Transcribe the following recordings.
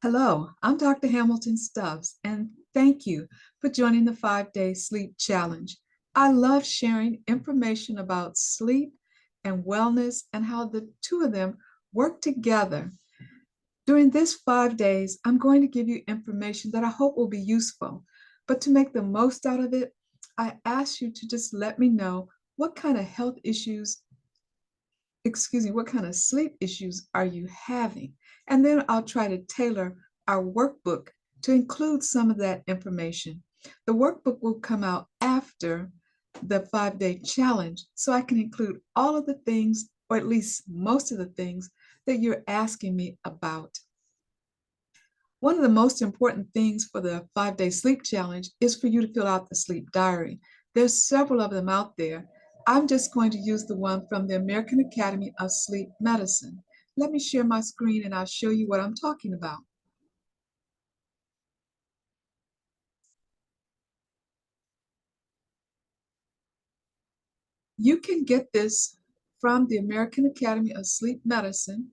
Hello, I'm Dr. Hamilton Stubbs, and thank you for joining the 5-Day Sleep Challenge. I love sharing information about sleep and wellness and how the two of them work together. During this 5 days, I'm going to give you information that I hope will be useful. But to make the most out of it, I ask you to just let me know what kind of health issues what kind of sleep issues are you having? And then I'll try to tailor our workbook to include some of that information. The workbook will come out after the 5-day challenge, so I can include all of the things, or at least most of the things, that you're asking me about. One of the most important things for the 5-day sleep challenge is for you to fill out the sleep diary. There's several of them out there. I'm just going to use the one from the American Academy of Sleep Medicine. Let me share my screen and I'll show you what I'm talking about. You can get this from the American Academy of Sleep Medicine,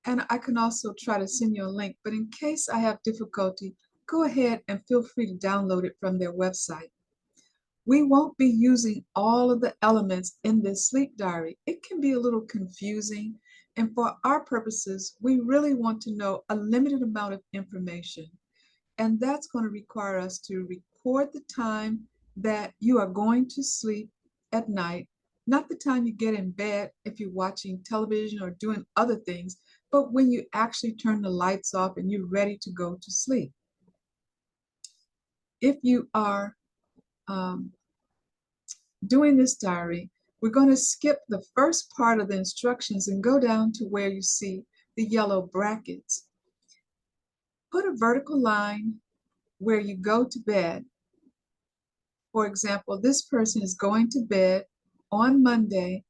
and I can also try to send you a link, but in case I have difficulty, go ahead and feel free to download it from their website. We won't be using all of the elements in this sleep diary. It can be a little confusing, and for our purposes, we really want to know a limited amount of information. And that's going to require us to record the time that you are going to sleep at night, not the time you get in bed if you're watching television or doing other things, but when you actually turn the lights off and you're ready to go to sleep. If you are doing this diary, we're going to skip the first part of the instructions and go down to where you see the yellow brackets. Put a vertical line where you go to bed. For example, this person is going to bed on Monday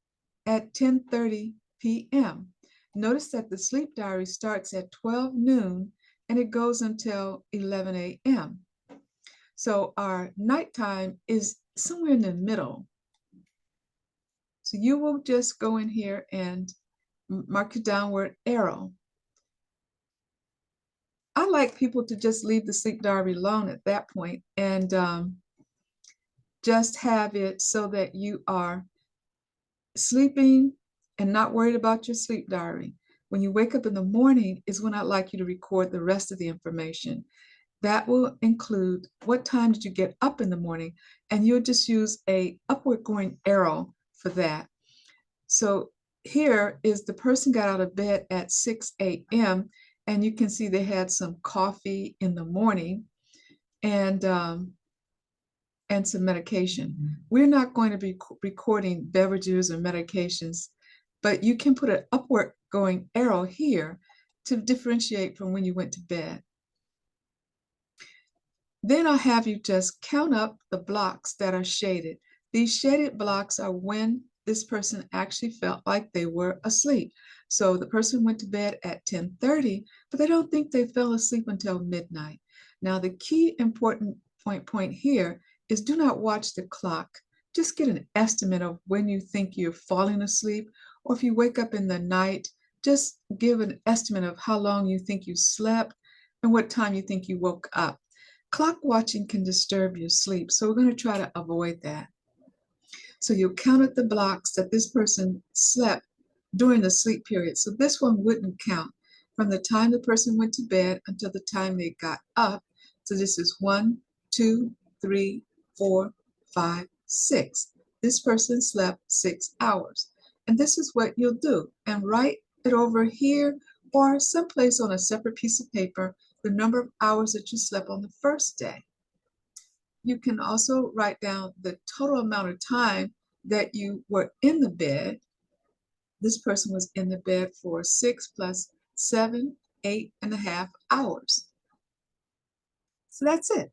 at 10:30 p.m. Notice that the sleep diary starts at 12 noon and it goes until 11 a.m. So our nighttime is somewhere in the middle. So you will just go in here and mark your downward arrow. I like people to just leave the sleep diary alone at that point and just have it so that you are sleeping and not worried about your sleep diary. When you wake up in the morning is when I'd like you to record the rest of the information. That will include what time did you get up in the morning, and you'll just use a upward going arrow for that. So here is the person got out of bed at 6 a.m. and you can see they had some coffee in the morning and some medication. We're not going to be recording beverages or medications, but you can put an upward going arrow here to differentiate from when you went to bed. Then I'll have you just count up the blocks that are shaded. These shaded blocks are when this person actually felt like they were asleep. So the person went to bed at 10:30, but they don't think they fell asleep until midnight. Now, the key important point here is do not watch the clock. Just get an estimate of when you think you're falling asleep, or if you wake up in the night, just give an estimate of how long you think you slept and what time you think you woke up. Clock watching can disturb your sleep, so we're going to try to avoid that. So you'll count up the blocks that this person slept during the sleep period. So this one wouldn't count from the time the person went to bed until the time they got up. So this is 1, 2, 3, 4, 5, 6. This person slept 6 hours. And this is what you'll do. And write it over here or someplace on a separate piece of paper the number of hours that you slept on the first day. You can also write down the total amount of time that you were in the bed. This person was in the bed for 6 plus 7, 8.5 hours. So that's it.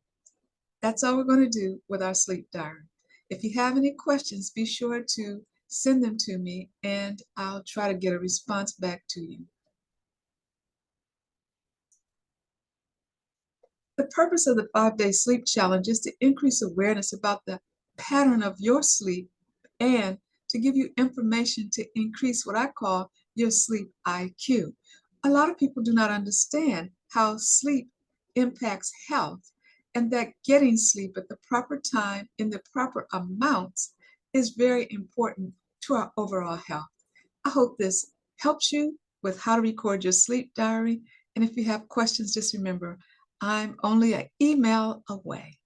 That's all we're going to do with our sleep diary. If you have any questions, be sure to send them to me and I'll try to get a response back to you. The purpose of the 5-day sleep challenge is to increase awareness about the pattern of your sleep and to give you information to increase what I call your sleep IQ. A lot of people do not understand how sleep impacts health and that getting sleep at the proper time in the proper amounts is very important to our overall health. I hope this helps you with how to record your sleep diary. And if you have questions, just remember, I'm only an email away.